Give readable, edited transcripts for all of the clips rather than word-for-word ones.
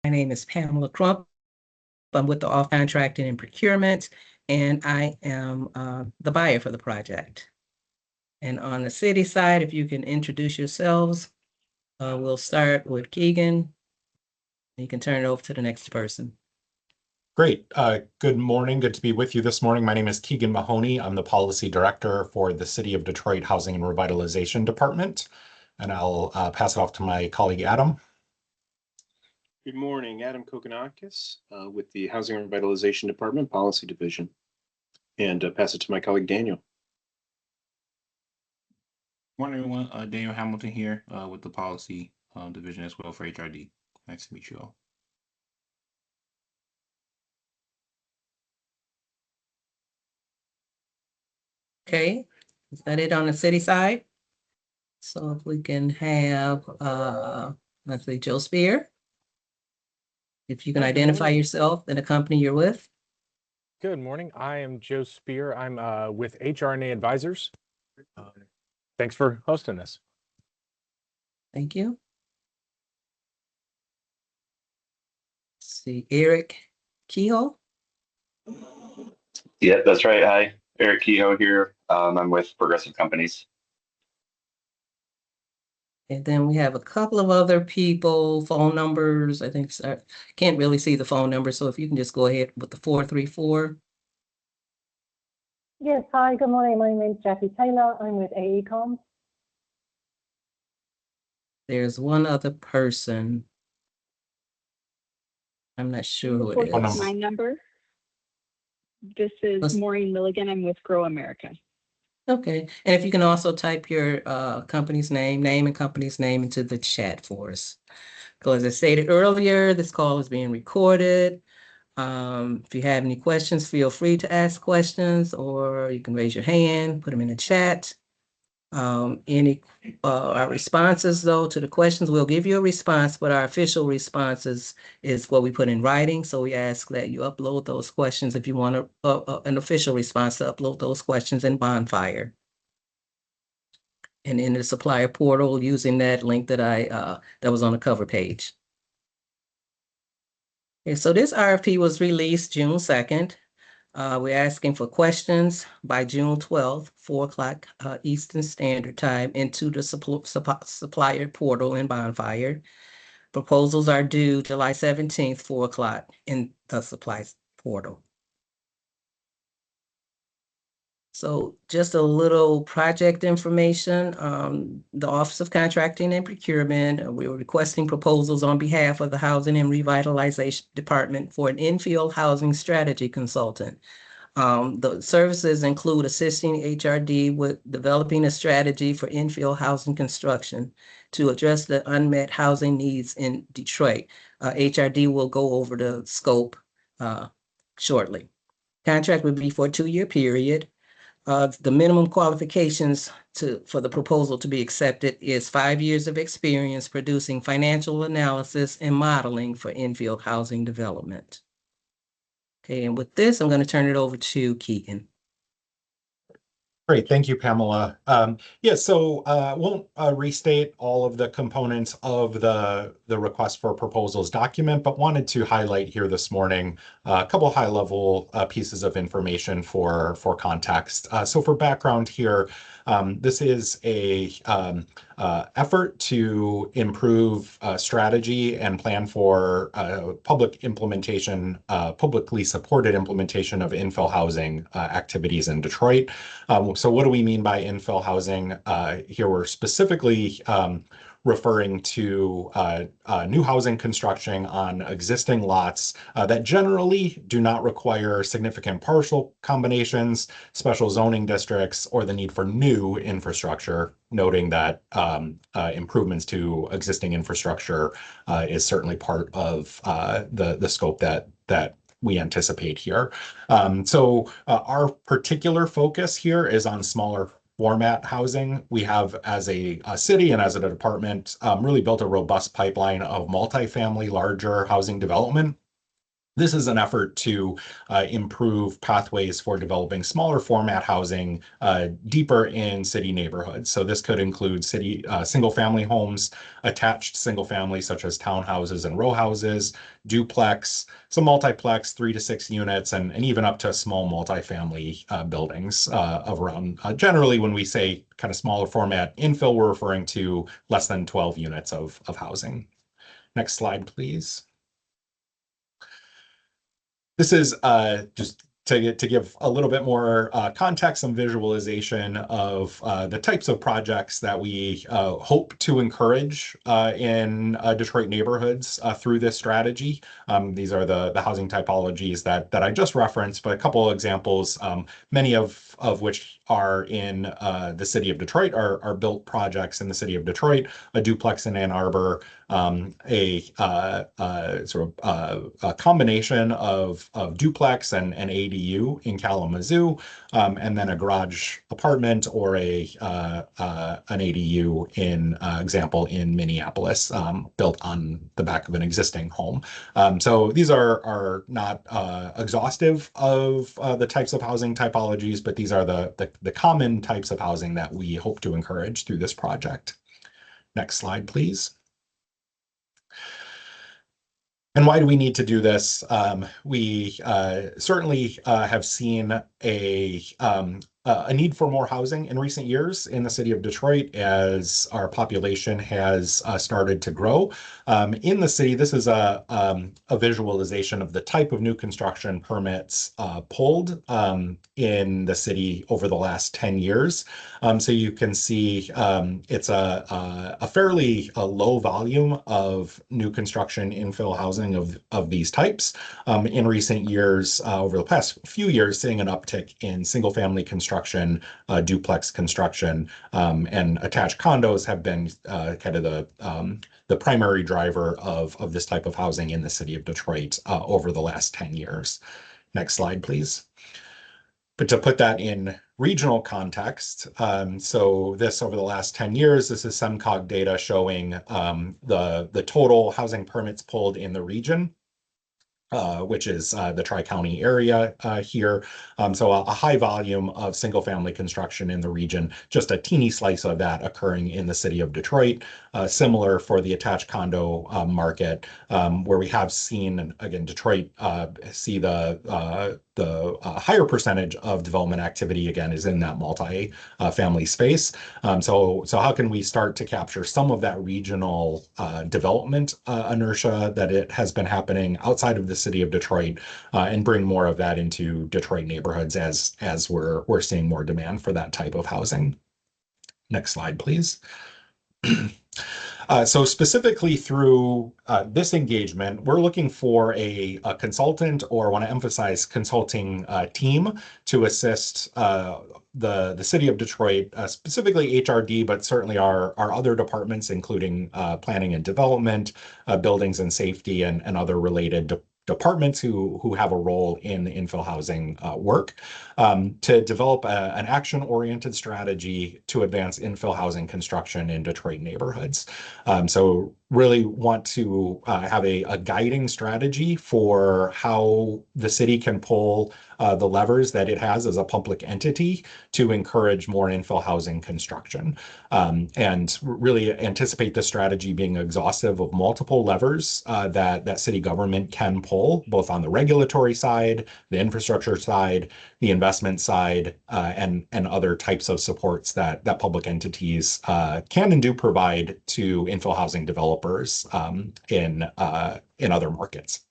name is Pamela Crump. I'm with the Off Contracting and Procurement, and I am the buyer for the project. And on the city side, if you can introduce yourselves, we'll start with Keegan. You can turn it over to the next person. Great. Good morning. Good to be with you this morning. My name is Keegan Mahoney. I'm the Policy Director for the City of Detroit Housing and Revitalization Department. And I'll pass it off to my colleague, Adam. Good morning, Adam Kokonakis with the Housing and Revitalization Department Policy Division. And pass it to my colleague, Daniel. Morning, everyone. Daniel Hamilton here with the Policy Division as well for HRD. Nice to meet you all. Okay, is that it on the city side? So if we can have, let's see, Joe Spear. If you can identify yourself and the company you're with. Good morning. I am Joe Spear. I'm with HRNA Advisors. Thanks for hosting this. Thank you. Let's see, Eric Kehoe. Yeah, that's right. Hi, Eric Kehoe here. I'm with Progressive Companies. And then we have a couple of other people, phone numbers. I think I can't really see the phone number. So if you can just go ahead with the 434. Yes, hi, good morning. My name is Jackie Taylor. I'm with AECOM. There's one other person. I'm not sure who it is. My number. This is Maureen Milligan. I'm with Grow America. Okay, and if you can also type your company's name and company's name into the chat for us. So as I stated earlier, this call is being recorded. If you have any questions, feel free to ask questions, or you can raise your hand, put them in the chat. Our responses though to the questions, we'll give you a response, but our official responses is what we put in writing. So we ask that you upload those questions if you want an official response, to upload those questions in Bonfire. And in the supplier portal using that link that that was on the cover page. Okay, so this RFP was released June 2nd. We're asking for questions by June 12th, 4 o'clock Eastern Standard Time into the supplier portal in Bonfire. Proposals are due July 17th, 4 o'clock in the supplies portal. So just a little project information. The Office of Contracting and Procurement, we were requesting proposals on behalf of the Housing and Revitalization Department for an infill housing strategy consultant. The services include assisting HRD with developing a strategy for infill housing construction to address the unmet housing needs in Detroit. HRD will go over the scope shortly. Contract would be for a 2-year period. The minimum qualifications for the proposal to be accepted is 5 years of experience producing financial analysis and modeling for infill housing development. Okay, and with this, I'm going to turn it over to Keegan. Great, thank you, Pamela. So won't restate all of the components of the request for proposals document, but wanted to highlight here this morning a couple high-level pieces of information for context. So for background here, this is a effort to improve strategy and plan for publicly supported implementation of infill housing activities in Detroit. So what do we mean by infill housing? Here we're specifically referring to new housing construction on existing lots that generally do not require significant parcel combinations, special zoning districts, or the need for new infrastructure, noting that improvements to existing infrastructure is certainly part of the scope that we anticipate here. So our particular focus here is on smaller format housing. We have, as a city and as a department, really built a robust pipeline of multifamily larger housing development. This is an effort to improve pathways for developing smaller format housing deeper in city neighborhoods. So this could include city single-family homes, attached single-family such as townhouses and row houses, duplex, some multiplex, 3 to 6 units, and even up to small multifamily buildings of around. Generally, when we say kind of smaller format infill, we're referring to less than 12 units of housing. Next slide, please. This is just to give a little bit more context and visualization of the types of projects that we hope to encourage in Detroit neighborhoods through this strategy. These are the housing typologies that I just referenced, but a couple of examples, many of which are in the city of Detroit, are built projects in the city of Detroit, a duplex in Ann Arbor, a combination of duplex and ADU in Kalamazoo, and then a garage apartment or an ADU in example in Minneapolis, built on the back of an existing home. So these are not exhaustive of the types of housing typologies, but these are the common types of housing that we hope to encourage through this project. Next slide, please. And why do we need to do this? We certainly have seen a need for more housing in recent years in the city of Detroit as our population has started to grow. In the city, this is a visualization of the type of new construction permits pulled in the city over the last 10 years. So you can see it's a fairly low volume of new construction infill housing of these types. In recent years, over the past few years, seeing an uptick in single family construction, duplex construction, and attached condos have been kind of the primary driver of this type of housing in the city of Detroit over the last 10 years. Next slide, please. But to put that in regional context, so this over the last 10 years, this is SEMCOG data showing the total housing permits pulled in the region, which is the Tri-County area here. So a high volume of single family construction in the region, just a teeny slice of that occurring in the city of Detroit. Similar for the attached condo market, where we have seen, again, Detroit see the higher percentage of development activity, again, is in that multi-family space. So how can we start to capture some of that regional development inertia that it has been happening outside of the city of Detroit, and bring more of that into Detroit neighborhoods as we're seeing more demand for that type of housing. Next slide, please. So specifically through this engagement, we're looking for a consultant, or want to emphasize consulting team to assist the city of Detroit, specifically HRD, but certainly our other departments, including planning and development, buildings and safety, and other related departments who have a role in the infill housing work, to develop an action-oriented strategy to advance infill housing construction in Detroit neighborhoods. So really want to have a guiding strategy for how the city can pull the levers that it has as a public entity to encourage more infill housing construction, and really anticipate the strategy being exhaustive of multiple levers that city government can pull, both on the regulatory side, the infrastructure side, the investment side, and other types of supports that public entities can and do provide to infill housing developers in other markets.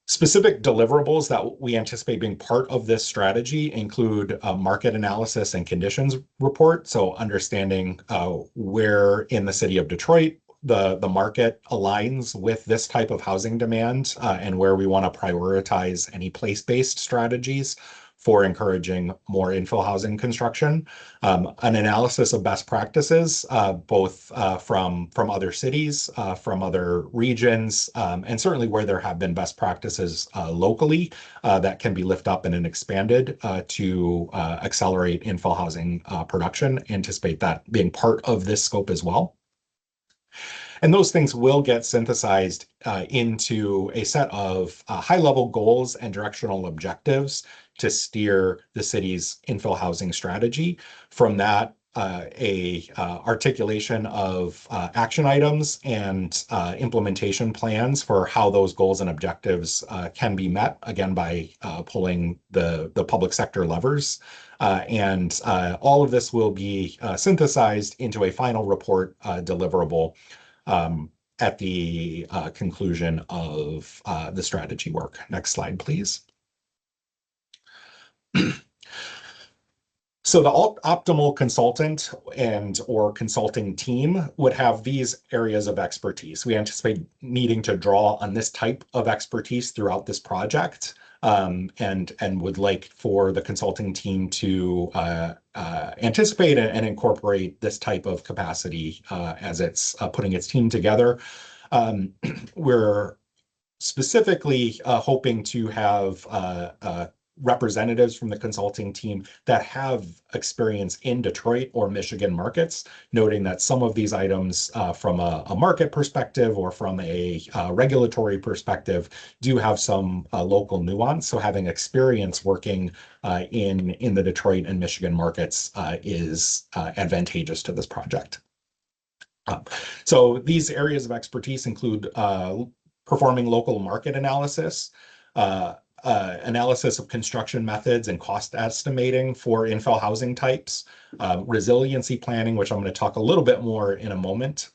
Specific deliverables that we anticipate being part of this strategy include a market analysis and conditions report. So understanding where in the city of Detroit the market aligns with this type of housing demand, and where we want to prioritize any place-based strategies for encouraging more infill housing construction. An analysis of best practices, both from other cities, from other regions, and certainly where there have been best practices locally that can be lifted up and expanded to accelerate infill housing production. Anticipate that being part of this scope as well. And those things will get synthesized into a set of high-level goals and directional objectives to steer the city's infill housing strategy. From that, articulation of action items and implementation plans for how those goals and objectives can be met, again, by pulling the public sector levers. And all of this will be synthesized into a final report deliverable at the conclusion of the strategy work. Next slide, please. So the optimal consultant or consulting team would have these areas of expertise. We anticipate needing to draw on this type of expertise throughout this project, and would like for the consulting team to anticipate and incorporate this type of capacity as it's putting its team together. We're specifically hoping to have representatives from the consulting team that have experience in Detroit or Michigan markets, noting that some of these items from a market perspective or from a regulatory perspective do have some local nuance. So having experience working in the Detroit and Michigan markets is advantageous to this project. So these areas of expertise include performing local market analysis, analysis of construction methods and cost estimating for infill housing types, resiliency planning, which I'm going to talk a little bit more in a moment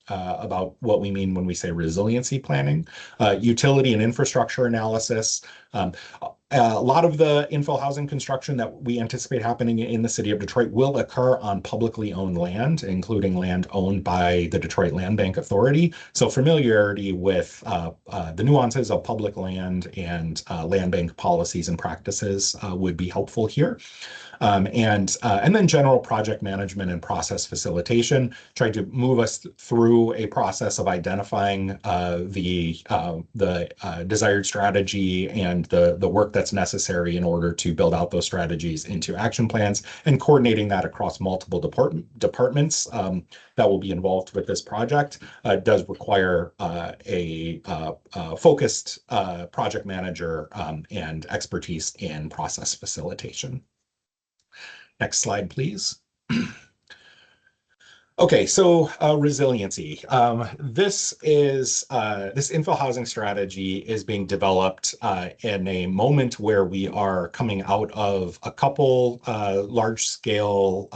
about what we mean when we say resiliency planning, utility and infrastructure analysis. A lot of the infill housing construction that we anticipate happening in the city of Detroit will occur on publicly owned land, including land owned by the Detroit Land Bank Authority. So familiarity with the nuances of public land and land bank policies and practices would be helpful here. And then general project management and process facilitation, trying to move us through a process of identifying the desired strategy and the work that's necessary in order to build out those strategies into action plans, and coordinating that across multiple departments that will be involved with this project. Does require a focused project manager and expertise in process facilitation. Next slide, please. Okay, so resiliency. This infill housing strategy is being developed in a moment where we are coming out of a couple large-scale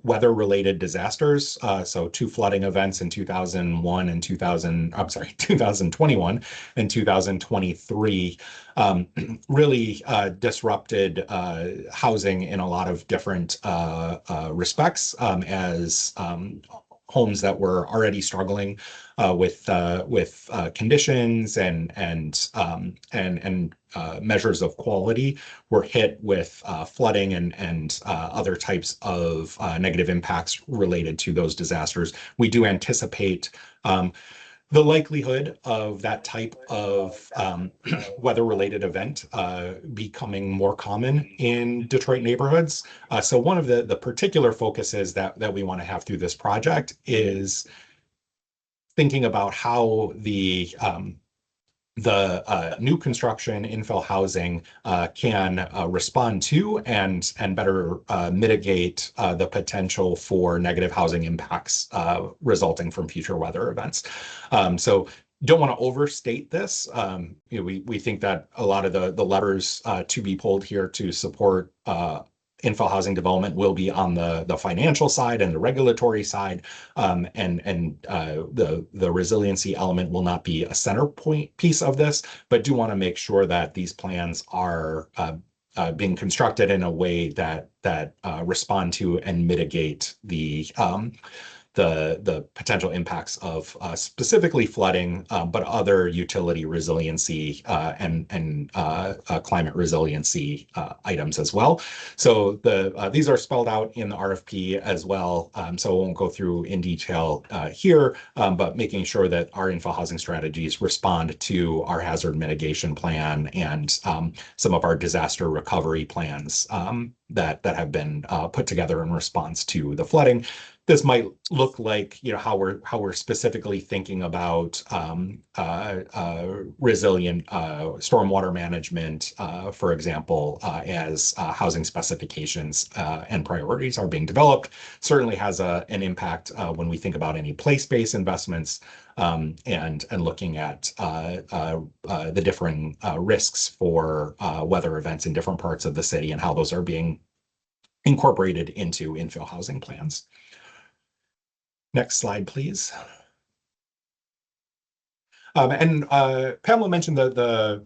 weather-related disasters. So 2 flooding events in 2021 and 2023 really disrupted housing in a lot of different respects as homes that were already struggling with conditions and measures of quality were hit with flooding and other types of negative impacts related to those disasters. We do anticipate the likelihood of that type of weather-related event becoming more common in Detroit neighborhoods. So one of the particular focuses that we want to have through this project is thinking about how the new construction infill housing can respond to and better mitigate the potential for negative housing impacts resulting from future weather events. So don't want to overstate this. We think that a lot of the levers to be pulled here to support infill housing development will be on the financial side and the regulatory side, and the resiliency element will not be a center point piece of this, but do want to make sure that these plans are being constructed in a way that respond to and mitigate the potential impacts of specifically flooding, but other utility resiliency and climate resiliency items as well. So these are spelled out in the RFP as well, so I won't go through in detail here, but making sure that our infill housing strategies respond to our hazard mitigation plan and some of our disaster recovery plans that have been put together in response to the flooding. this might look like, how we're specifically thinking about resilient stormwater management, for example, as housing specifications and priorities are being developed. Certainly has an impact when we think about any place-based investments, and looking at the different risks for weather events in different parts of the city and how those are being incorporated into infill housing plans. Next slide, please. And Pamela mentioned the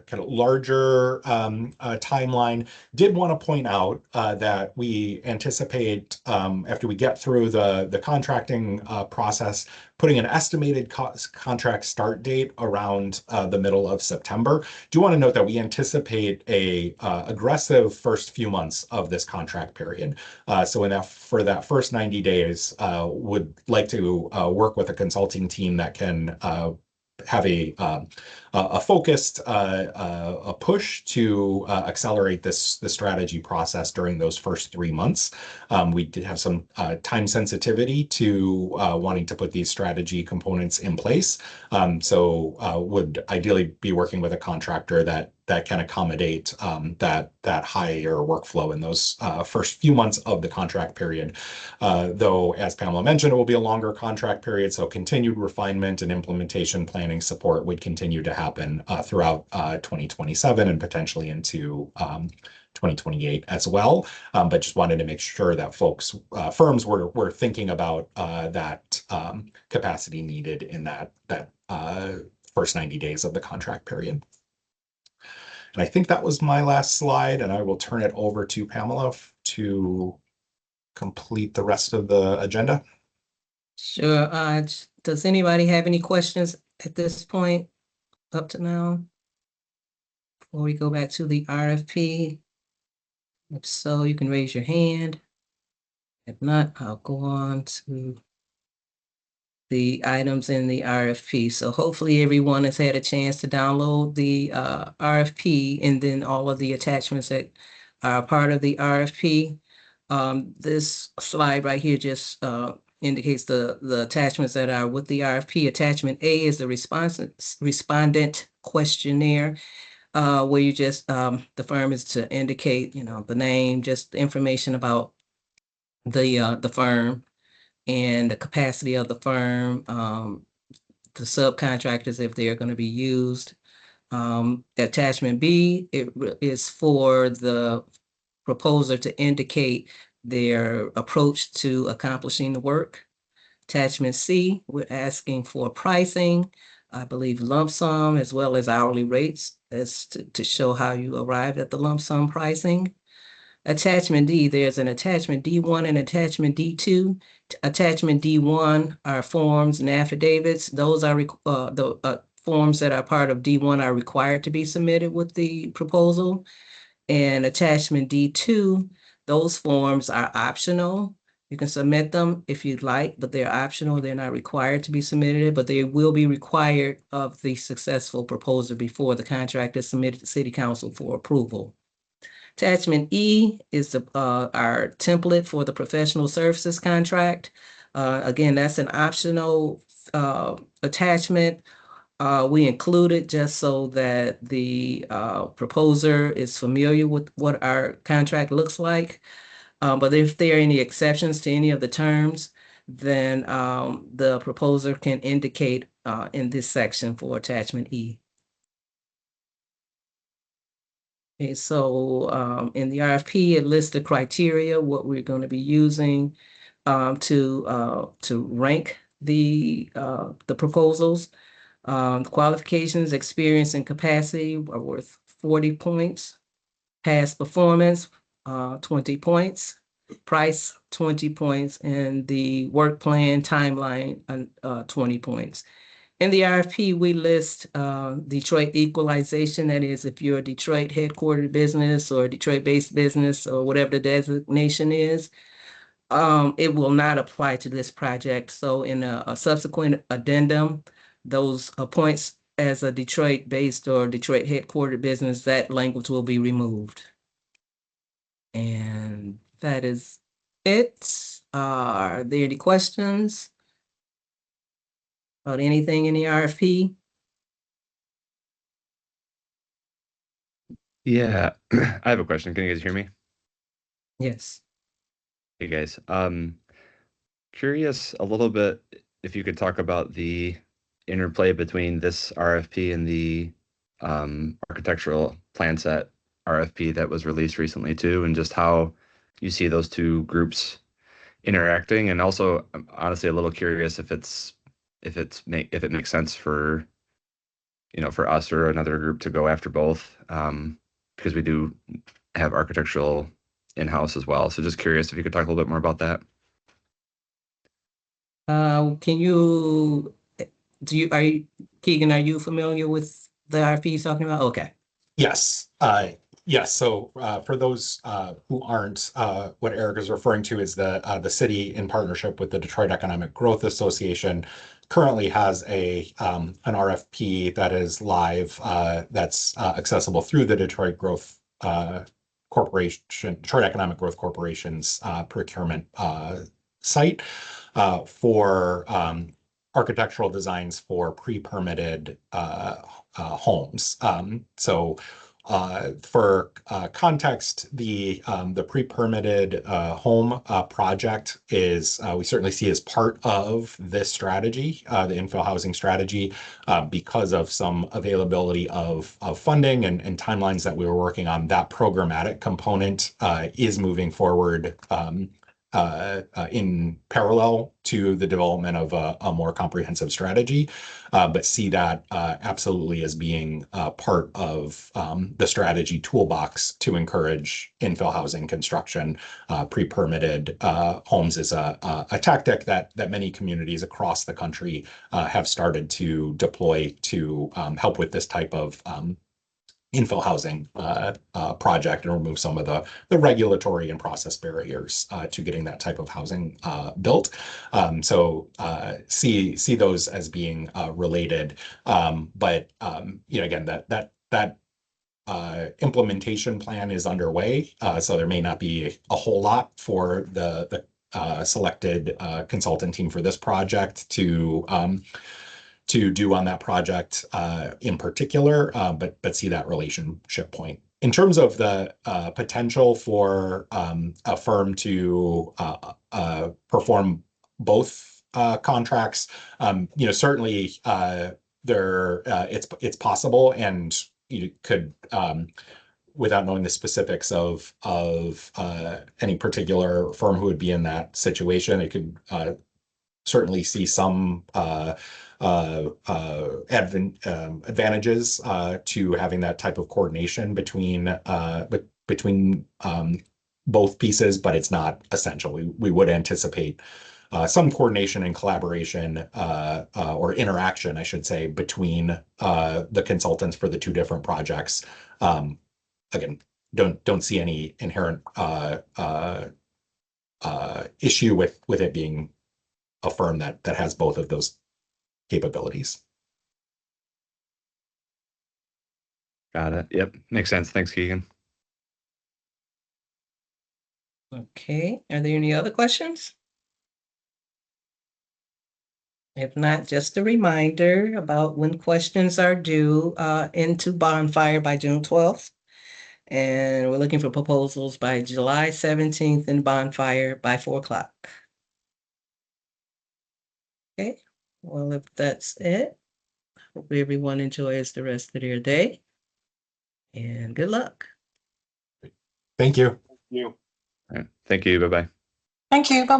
kind of larger timeline. Did want to point out that we anticipate, after we get through the contracting process, putting an estimated contract start date around the middle of September. Do want to note that we anticipate a aggressive first few months of this contract period. So for that first 90 days, would like to work with a consulting team that can have a focused a push to accelerate the strategy process during those first 3 months. We did have some time sensitivity to wanting to put these strategy components in place. So would ideally be working with a contractor that can accommodate that higher workflow in those first few months of the contract period. Though, as Pamela mentioned, it will be a longer contract period, so continued refinement and implementation planning support would continue to happen throughout 2027 and potentially into 2028 as well. But just wanted to make sure that firms were thinking about that capacity needed in that first 90 days of the contract period. And I think that was my last slide, and I will turn it over to Pamela to complete the rest of the agenda. Sure. Does anybody have any questions at this point up to now? Before we go back to the RFP? If so, you can raise your hand. If not, I'll go on to the items in the RFP. So hopefully everyone has had a chance to download the RFP and then all of the attachments that are part of the RFP. This slide right here just indicates the attachments that are with the RFP. Attachment A is the respondent questionnaire, where you just, the firm is to indicate, the name, just information about the firm and the capacity of the firm, the subcontractors, if they're going to be used. Attachment B is for the proposer to indicate their approach to accomplishing the work. Attachment C, we're asking for pricing, I believe lump sum as well as hourly rates, as to show how you arrived at the lump sum pricing. Attachment D, there's an attachment D1 and attachment D2. Attachment D1 are forms and affidavits. Those are the forms that are part of D1 are required to be submitted with the proposal. And attachment D2, those forms are optional. You can submit them if you'd like, but they're optional. They're not required to be submitted, but they will be required of the successful proposer before the contract is submitted to City Council for approval. Attachment E is our template for the professional services contract. Again, that's an optional attachment. We include it just so that the proposer is familiar with what our contract looks like. But if there are any exceptions to any of the terms, then the proposer can indicate in this section for attachment E. Okay, so in the RFP, it lists the criteria, what we're going to be using to rank the proposals. Qualifications, experience, and capacity are worth 40 points. Past performance, 20 points. Price, 20 points. And the work plan timeline, 20 points. In the RFP, we list Detroit equalization. That is, if you're a Detroit headquartered business or a Detroit-based business or whatever the designation is, it will not apply to this project. So in a subsequent addendum, those points as a Detroit-based or Detroit headquartered business, that language will be removed. And that is it. Are there any questions about anything in the RFP? Yeah, I have a question. Can you guys hear me? Yes. Hey guys, curious a little bit if you could talk about the interplay between this RFP and the architectural plan set RFP that was released recently too, and just how you see those two groups interacting. And also, I'm honestly a little curious if it makes sense for for us or another group to go after both, because we do have architectural in-house as well. So just curious if you could talk a little bit more about that. Can you, Keegan, are you familiar with the RFP he's talking about? Okay. Yes. Yes. So for those who aren't, what Eric is referring to is the city, in partnership with the Detroit Economic Growth Association, currently has an RFP that is live, that's accessible through the Detroit Economic Growth Corporation's procurement site for architectural designs for pre-permitted homes. For context, the pre-permitted home project is, we certainly see as part of this strategy, the infill housing strategy, because of some availability of funding and timelines that we were working on. That programmatic component is moving forward in parallel to the development of a more comprehensive strategy, but see that absolutely as being part of the strategy toolbox to encourage infill housing construction. Pre-permitted homes is a tactic that many communities across the country have started to deploy to help with this type of infill housing project and remove some of the regulatory and process barriers to getting that type of housing built. See those as being related, but again, that implementation plan is underway, so there may not be a whole lot for the selected consultant team for this project to do on that project in particular, but see that relationship point. In terms of the potential for a firm to perform both contracts, certainly it's possible, and you could, without knowing the specifics of any particular firm who would be in that situation, it could certainly see some advantages to having that type of coordination between both pieces, but it's not essential. We would anticipate some coordination and collaboration or interaction, I should say, between the consultants for the two different projects. Again, don't see any inherent issue with it being a firm that has both of those capabilities. Got it. Yep. Makes sense. Thanks, Keegan. Okay. Are there any other questions? If not, just a reminder about when questions are due into Bonfire by June 12th. And we're looking for proposals by July 17th and Bonfire by 4 o'clock. Okay, well, if that's it, hope everyone enjoys the rest of their day. And good luck. Thank you. You. All right. Thank you. Bye-bye. Thank you. Bye.